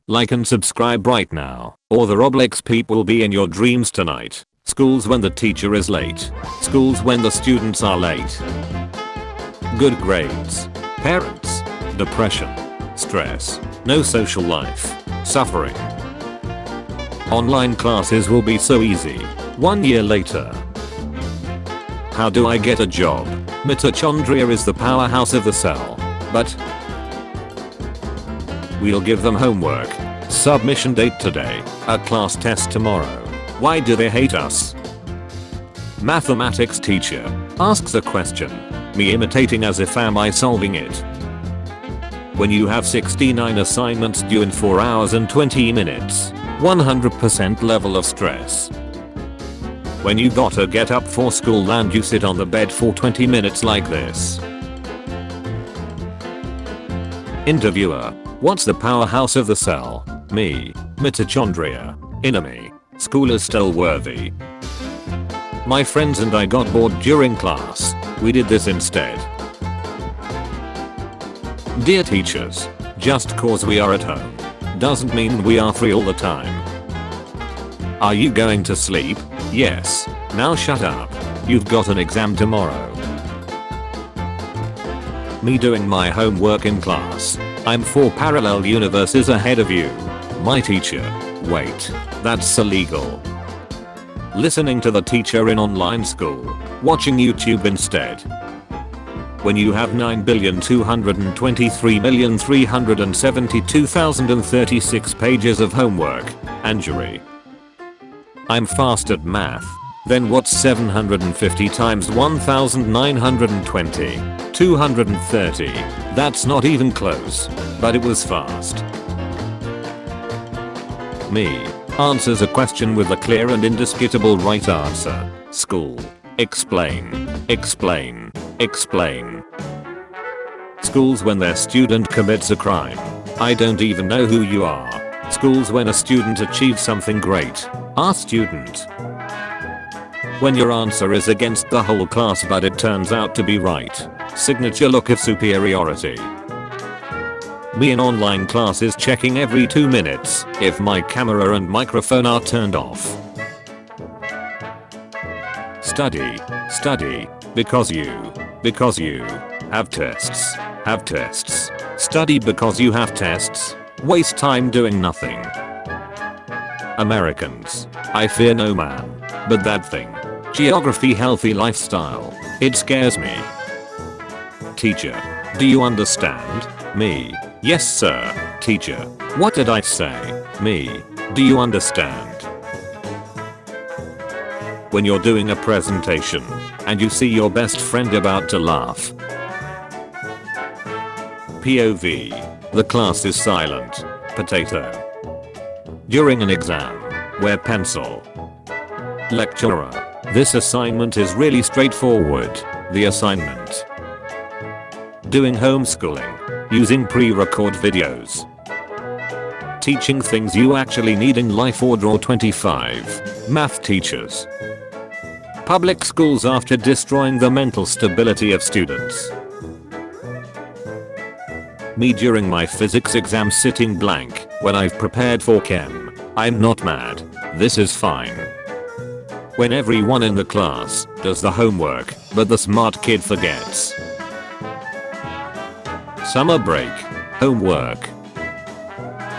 Like and subscribe right now, or the Roblox peep will be in your dreams tonight. Schools when the teacher is late. Schools when the students are late. Good grades. Parents. Depression. Stress. No social life. Suffering. Online classes will be so easy. 1 year later. How do I get a job? Mitochondria is the powerhouse of the cell. But we'll give them homework. Submission date today. A class test tomorrow. Why do they hate us? Mathematics teacher asks a question. Me imitating as if am I solving it. When you have 69 assignments due in 4 hours and 20 minutes. 100% level of stress. When you gotta get up for school and you sit on the bed for 20 minutes like this. Interviewer. What's the powerhouse of the cell? Me. Mitochondria. Enemy. School is still worthy. My friends and I got bored during class. We did this instead. Dear teachers. Just cause we are at home doesn't mean we are free all the time. Are you going to sleep? Yes. Now shut up. You've got an exam tomorrow. Me doing my homework in class. I'm 4 parallel universes ahead of you. My teacher. Wait. That's illegal. Listening to the teacher in online school. Watching YouTube instead. When you have 9,223,372,036 pages of homework. Anjuri. I'm fast at math. Then what's 750 times 1920? 230. That's not even close. But it was fast. Me. Answers a question with a clear and indisputable right answer. School. Explain. Explain. Explain. Schools when their student commits a crime. I don't even know who you are. Schools when a student achieves something great. Our student. When your answer is against the whole class but it turns out to be right. Signature look of superiority. Me in online classes checking every 2 minutes if my camera and microphone are turned off. Study. Study. Because you have tests. Have tests. Study because you have tests. Waste time doing nothing. Americans. I fear no man. But that thing. Geography healthy lifestyle. It scares me. Teacher. Do you understand? Me. Yes sir. Teacher. What did I say? Me. Do you understand? When you're doing a presentation and you see your best friend about to laugh. POV. The class is silent. Potato. During an exam. Wear pencil. Lecturer. This assignment is really straightforward. The assignment. Doing homeschooling. Using pre-record videos. Teaching things you actually need in life or draw 25. Math teachers. Public schools after destroying the mental stability of students. Me during my physics exam sitting blank when I've prepared for chem. I'm not mad. This is fine. When everyone in the class does the homework, but the smart kid forgets. Summer break. Homework.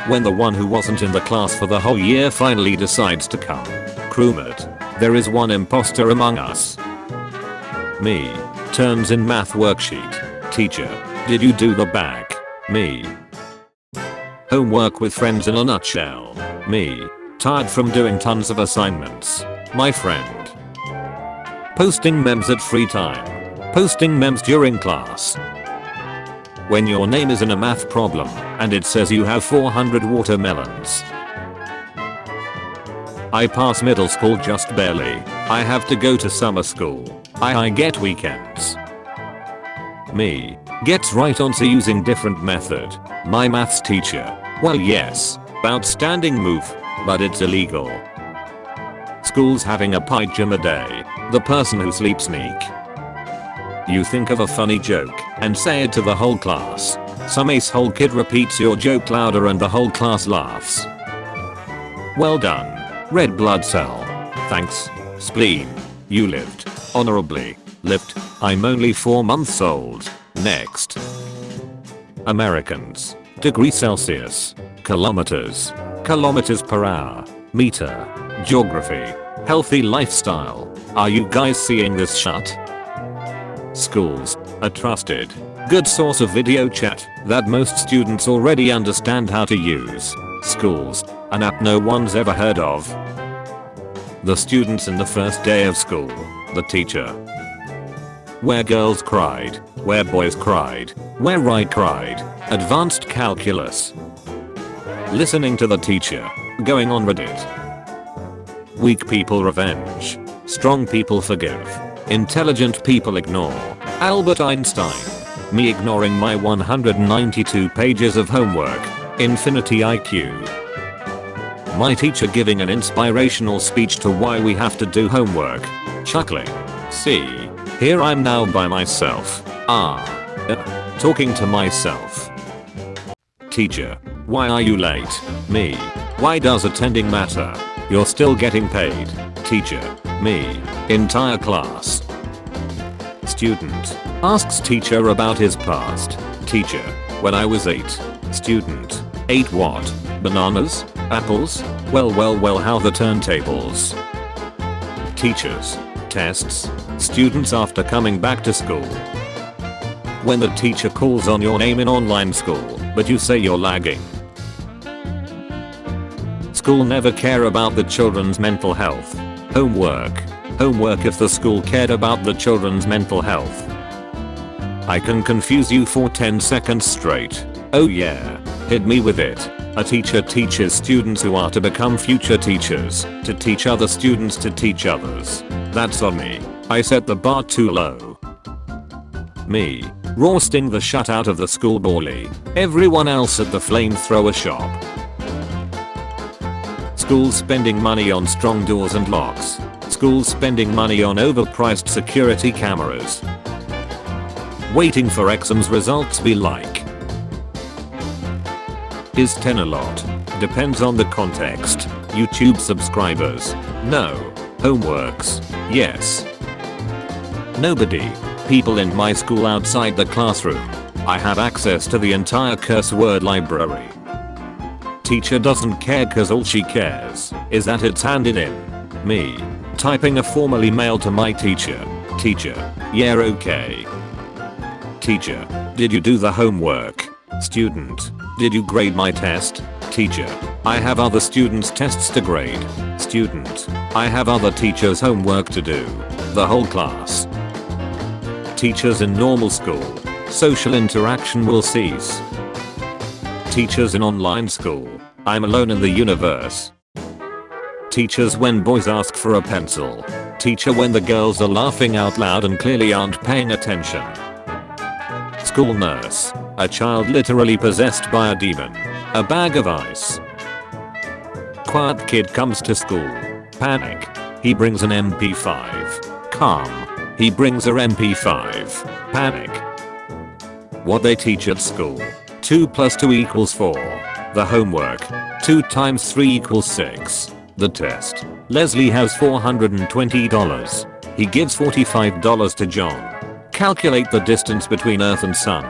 When the one who wasn't in the class for the whole year finally decides to come. Crewmate. There is one imposter among us. Me. Terms in math worksheet. Teacher. Did you do the back? Me. Homework with friends in a nutshell. Me. Tired from doing tons of assignments. My friend. Posting memes at free time. Posting memes during class. When your name is in a math problem and it says you have 400 watermelons. I pass middle school just barely. I have to go to summer school. I get weekends. Me. Gets right onto using different method. My maths teacher. Well yes. Outstanding move. But it's illegal. School's having a pajama day. The person who sleep sneak. You think of a funny joke and say it to the whole class. Some asshole kid repeats your joke louder and the whole class laughs. Well done, red blood cell. Thanks, spleen. You lived. Honorably. Lived. I'm only 4 months old. Next. Americans. Degree Celsius. Kilometers. Kilometers per hour. Meter. Geography. Healthy lifestyle. Are you guys seeing this shut? Schools. A trusted, good source of video chat that most students already understand how to use. Schools. An app no one's ever heard of. The students in the first day of school. The teacher. Where girls cried. Where boys cried. Where I cried. Advanced calculus. Listening to the teacher. Going on Reddit. Weak people revenge. Strong people forgive. Intelligent people ignore. Albert Einstein. Me ignoring my 192 pages of homework. Infinity IQ. My teacher giving an inspirational speech to why we have to do homework. Chuckling. See. Here I'm now by myself. Talking to myself. Teacher. Why are you late? Me. Why does attending matter? You're still getting paid. Teacher. Me. Entire class. Student. Asks teacher about his past. Teacher. When I was 8. Student. 8 what? Bananas? Apples? Well how the turntables. Teachers. Tests. Students after coming back to school. When the teacher calls on your name in online school, but you say you're lagging. School never care about the children's mental health. Homework. Homework if the school cared about the children's mental health. I can confuse you for 10 seconds straight. Oh yeah. Hit me with it. A teacher teaches students who are to become future teachers, to teach other students to teach others. That's on me. I set the bar too low. Me. Roasting the shut out of the school bully. Everyone else at the flamethrower shop. Schools spending money on strong doors and locks. Schools spending money on overpriced security cameras. Waiting for exams results be like. Is 10 a lot? Depends on the context. YouTube subscribers. No. Homeworks. Yes. Nobody. People in my school outside the classroom. I have access to the entire curse word library. Teacher doesn't care cause all she cares is that it's handed in. Me. Typing a formal email to my teacher. Teacher. Yeah okay. Teacher. Did you do the homework? Student. Did you grade my test? Teacher. I have other students' tests to grade. Student. I have other teachers' homework to do. The whole class. Teachers in normal school. Social interaction will cease. Teachers in online school. I'm alone in the universe. Teachers when boys ask for a pencil. Teacher when the girls are laughing out loud and clearly aren't paying attention. School nurse. A child literally possessed by a demon. A bag of ice. Quiet kid comes to school. Panic. He brings an MP5. Calm. He brings a MP5. Panic. What they teach at school. 2 + 2 = 4. The homework. 2 × 3 = 6. The test. Leslie has $420. He gives $45 to John. Calculate the distance between Earth and Sun.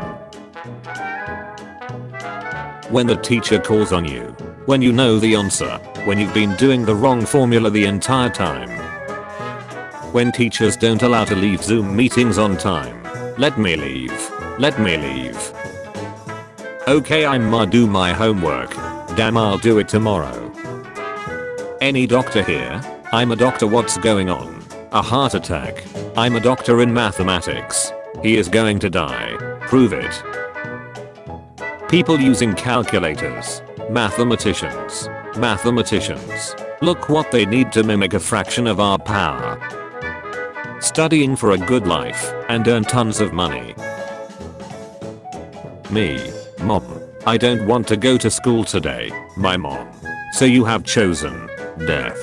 When the teacher calls on you. When you know the answer. When you've been doing the wrong formula the entire time. When teachers don't allow to leave Zoom meetings on time. Let me leave. Let me leave. Okay I'ma do my homework. Damn I'll do it tomorrow. Any doctor here? I'm a doctor what's going on? A heart attack. I'm a doctor in mathematics. He is going to die. Prove it. People using calculators. Mathematicians. Mathematicians. Look what they need to mimic a fraction of our power. Studying for a good life and earn tons of money. Me. Mom. I don't want to go to school today, my mom. So you have chosen death.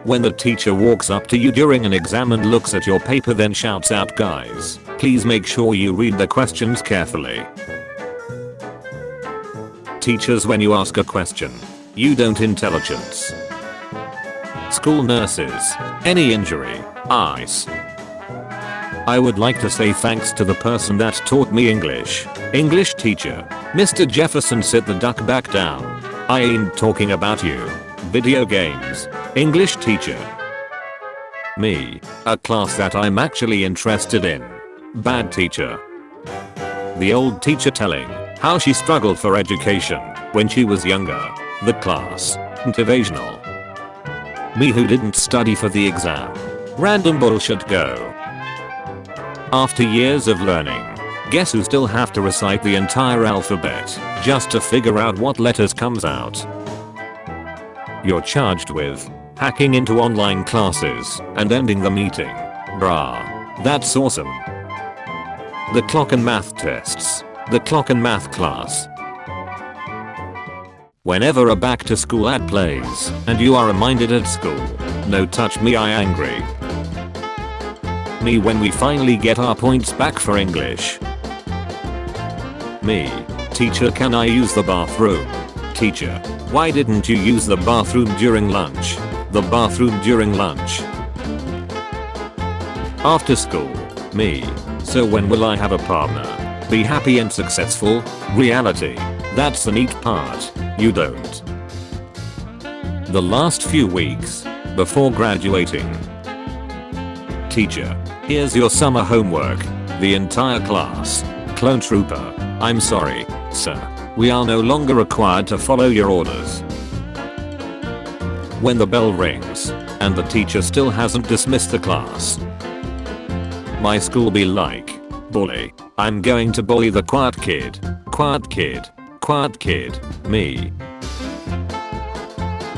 When the teacher walks up to you during an exam and looks at your paper then shouts out guys, please make sure you read the questions carefully. Teachers when you ask a question. You don't intelligence. School nurses. Any injury. Ice. I would like to say thanks to the person that taught me English. English teacher. Mr. Jefferson, sit the duck back down. I ain't talking about you. Video games. English teacher. Me. A class that I'm actually interested in. Bad teacher. The old teacher telling how she struggled for education when she was younger. The class. Motivational. Me who didn't study for the exam. Random bullshit go. After years of learning, guess who still have to recite the entire alphabet just to figure out what letters comes out? You're charged with hacking into online classes and ending the meeting. Brah. That's awesome. The clock and math tests. The clock and math class. Whenever a back to school ad plays and you are reminded at school, no touch me I angry. Me when we finally get our points back for English. Me. Teacher, can I use the bathroom? Teacher. Why didn't you use the bathroom during lunch? The bathroom during lunch. After school. Me. So when will I have a partner? Be happy and successful? Reality. That's the neat part. You don't. The last few weeks before graduating. Teacher. Here's your summer homework. The entire class. Clone trooper. I'm sorry, sir. We are no longer required to follow your orders. When the bell rings and the teacher still hasn't dismissed the class. My school be like, bully. I'm going to bully the quiet kid. Quiet kid. Quiet kid. Me.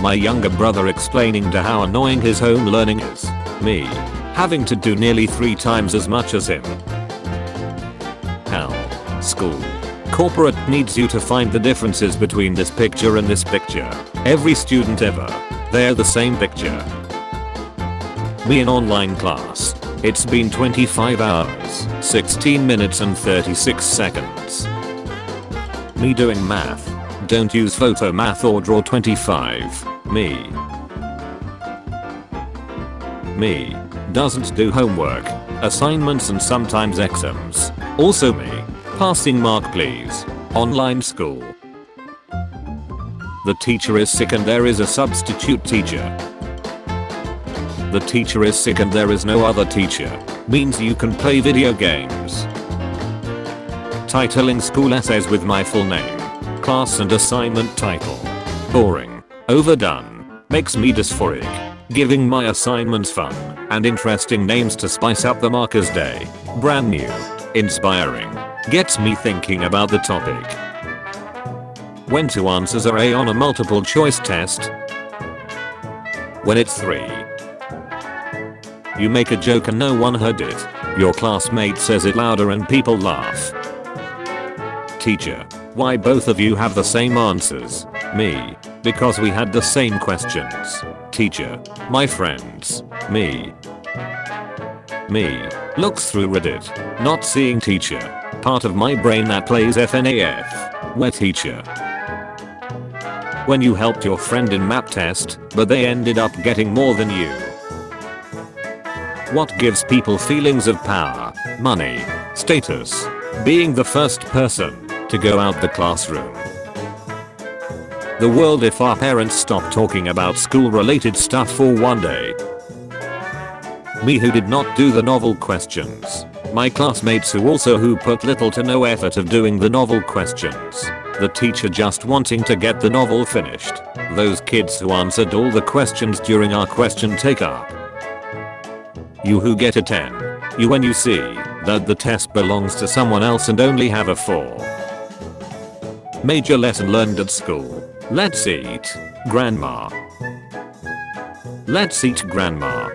My younger brother explaining to how annoying his home learning is. Me. Having to do nearly 3 times as much as him. Hell. School. Corporate needs you to find the differences between this picture and this picture. Every student ever. They're the same picture. Me in online class. It's been 25 hours, 16 minutes and 36 seconds. Me doing math. Don't use photo math or draw 25. Me. Me. Doesn't do homework, assignments and sometimes exams. Also me. Passing mark please. Online school. The teacher is sick and there is a substitute teacher. The teacher is sick and there is no other teacher. Means you can play video games. Titling school essays with my full name. Class and assignment title. Boring. Overdone. Makes me dysphoric. Giving my assignments fun and interesting names to spice up the marker's day. Brand new. Inspiring. Gets me thinking about the topic. When 2 answers are A on a multiple choice test. When it's 3. You make a joke and no one heard it. Your classmate says it louder and people laugh. Teacher. Why both of you have the same answers? Me. Because we had the same questions. Teacher. My friends. Me. Me. Looks through Reddit. Not seeing teacher. Part of my brain that plays FNAF. Where teacher. When you helped your friend in map test, but they ended up getting more than you. What gives people feelings of power, money, status? Being the first person to go out the classroom. The world if our parents stop talking about school related stuff for one day. Me who did not do the novel questions. My classmates who put little to no effort of doing the novel questions. The teacher just wanting to get the novel finished. Those kids who answered all the questions during our question take up. You who get a 10. You when you see that the test belongs to someone else and only have a 4. Major lesson learned at school. Let's eat, grandma. Let's eat, grandma.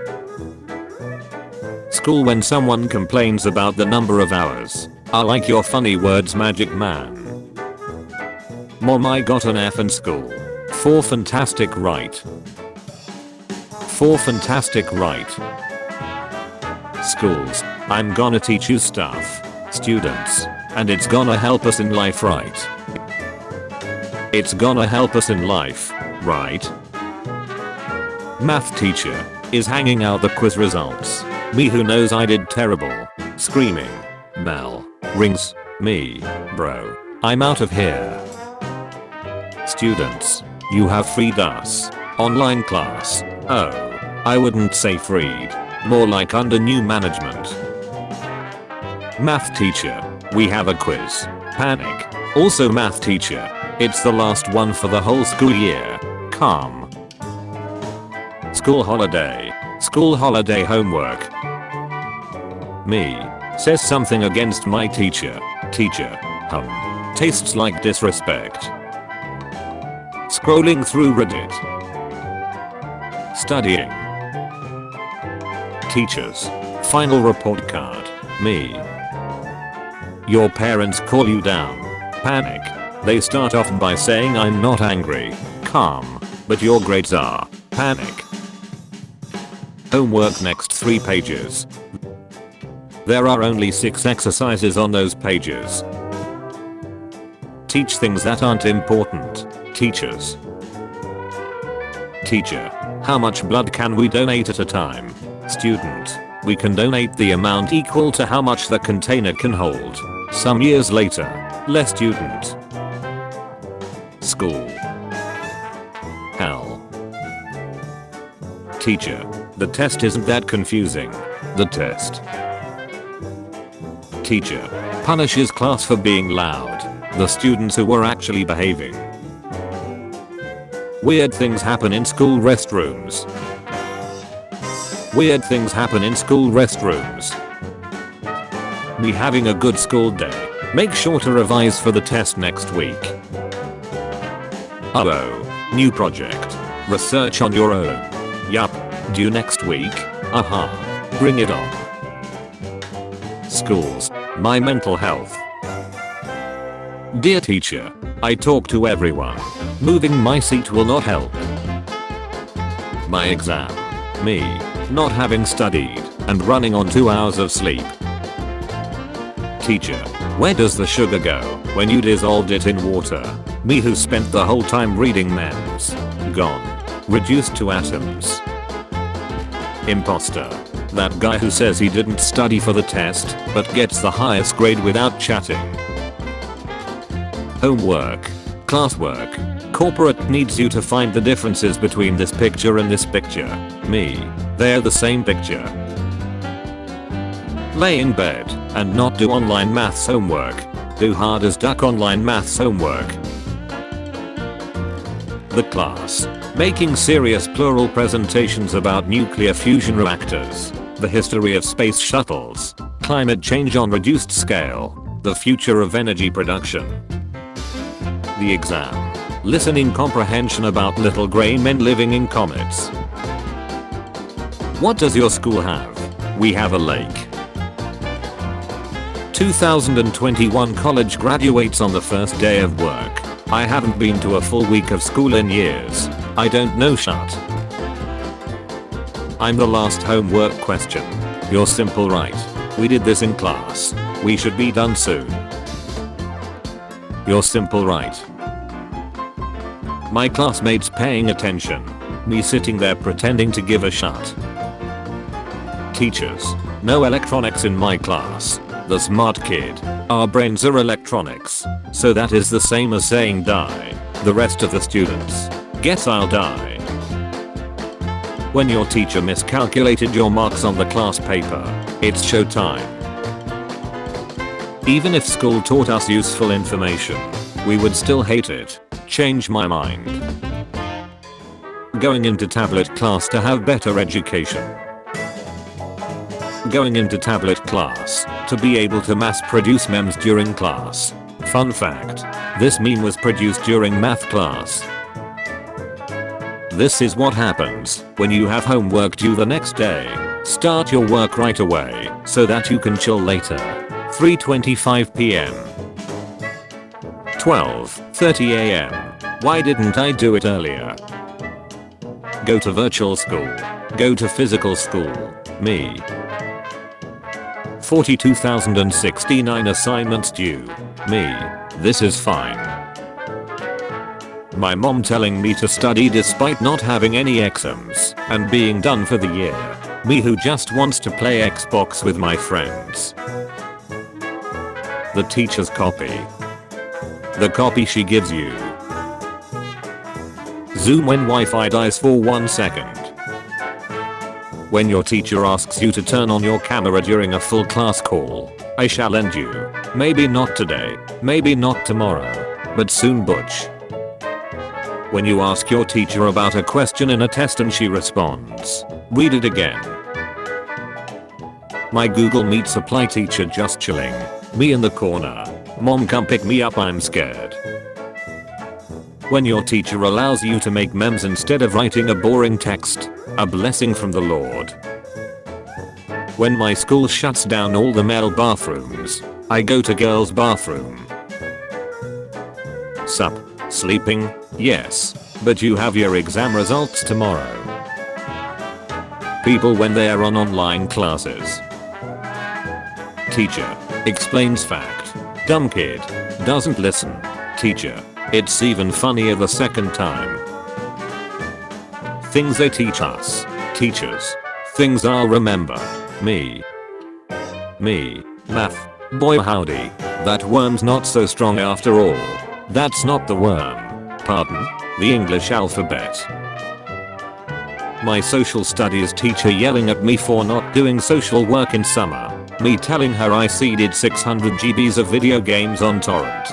School when someone complains about the number of hours. I like your funny words, magic man. Mom, I got an F in school. 4 fantastic right. 4 fantastic right. Schools. I'm gonna teach you stuff. Students. And it's gonna help us in life, right? It's gonna help us in life, right? Math teacher is hanging out the quiz results. Me who knows I did terrible. Screaming. Bell rings. Me. Bro. I'm out of here. Students. You have freed us. Online class. Oh. I wouldn't say freed. More like under new management. Math teacher. We have a quiz. Panic. Also math teacher. It's the last one for the whole school year. Calm. School holiday. School holiday homework. Me. Says something against my teacher. Teacher. Tastes like disrespect. Scrolling through Reddit. Studying. Teachers. Final report card. Me. Your parents call you down. Panic. They start off by saying I'm not angry. Calm. But your grades are. Panic. Homework next 3 pages. There are only 6 exercises on those pages. Teach things that aren't important. Teachers. Teacher. How much blood can we donate at a time? Student. We can donate the amount equal to how much the container can hold. Some years later. Less student. School. Hell. Teacher. The test isn't that confusing. The test. Teacher. Punishes class for being loud. The students who were actually behaving. Weird things happen in school restrooms. Weird things happen in school restrooms. Me having a good school day. Make sure to revise for the test next week. New project. Research on your own. Yup. Due next week. Bring it on. Schools. My mental health. Dear teacher, I talk to everyone. Moving my seat will not help. My exam. Me. Not having studied and running on 2 hours of sleep. Teacher. Where does the sugar go when you dissolved it in water? Me who spent the whole time reading memes. Gone. Reduced to atoms. Imposter. That guy who says he didn't study for the test but gets the highest grade without chatting. Homework. Classwork. Corporate needs you to find the differences between this picture and this picture. Me. They're the same picture. Lay in bed and not do online maths homework. Do hard as duck online maths homework. The class. Making serious plural presentations about nuclear fusion reactors. The history of space shuttles. Climate change on reduced scale. The future of energy production. The exam. Listening comprehension about little grey men living in comets. What does your school have? We have a lake. 2021 college graduates on the first day of work. I haven't been to a full week of school in years. I don't know shut. I'm the last homework question. You're simple right. We did this in class. We should be done soon. You're simple right. My classmates paying attention. Me sitting there pretending to give a shut. Teachers. No electronics in my class. The smart kid. Our brains are electronics. So that is the same as saying die. The rest of the students. Guess I'll die. When your teacher miscalculated your marks on the class paper, it's showtime. Even if school taught us useful information, we would still hate it. Change my mind. Going into tablet class to have better education. Going into tablet class to be able to mass produce memes during class. Fun fact. This meme was produced during math class. This is what happens when you have homework due the next day. Start your work right away so that you can chill later. 3:25 p.m. 12:30 a.m. Why didn't I do it earlier? Go to virtual school. Go to physical school. Me. 42,069 assignments due. Me. This is fine. My mom telling me to study despite not having any exams and being done for the year. Me who just wants to play Xbox with my friends. The teacher's copy. The copy she gives you. Zoom when Wi-Fi dies for 1 second. When your teacher asks you to turn on your camera during a full class call. I shall lend you. Maybe not today, maybe not tomorrow, but soon butch. When you ask your teacher about a question in a test and she responds, read it again. My Google Meet supply teacher just chilling. Me in the corner. Mom come pick me up, I'm scared. When your teacher allows you to make memes instead of writing a boring text. A blessing from the Lord. When my school shuts down all the male bathrooms, I go to girls' bathroom. Sup? Sleeping? Yes. But you have your exam results tomorrow. People when they are on online classes. Teacher. Explains fact. Dumb kid. Doesn't listen. Teacher. It's even funnier the second time. Things they teach us. Teachers. Things I'll remember. Me. Math. Boy howdy. That worm's not so strong after all. That's not the worm. Pardon? The English alphabet. My social studies teacher yelling at me for not doing social work in summer. Me telling her I seeded 600 GBs of video games on torrent.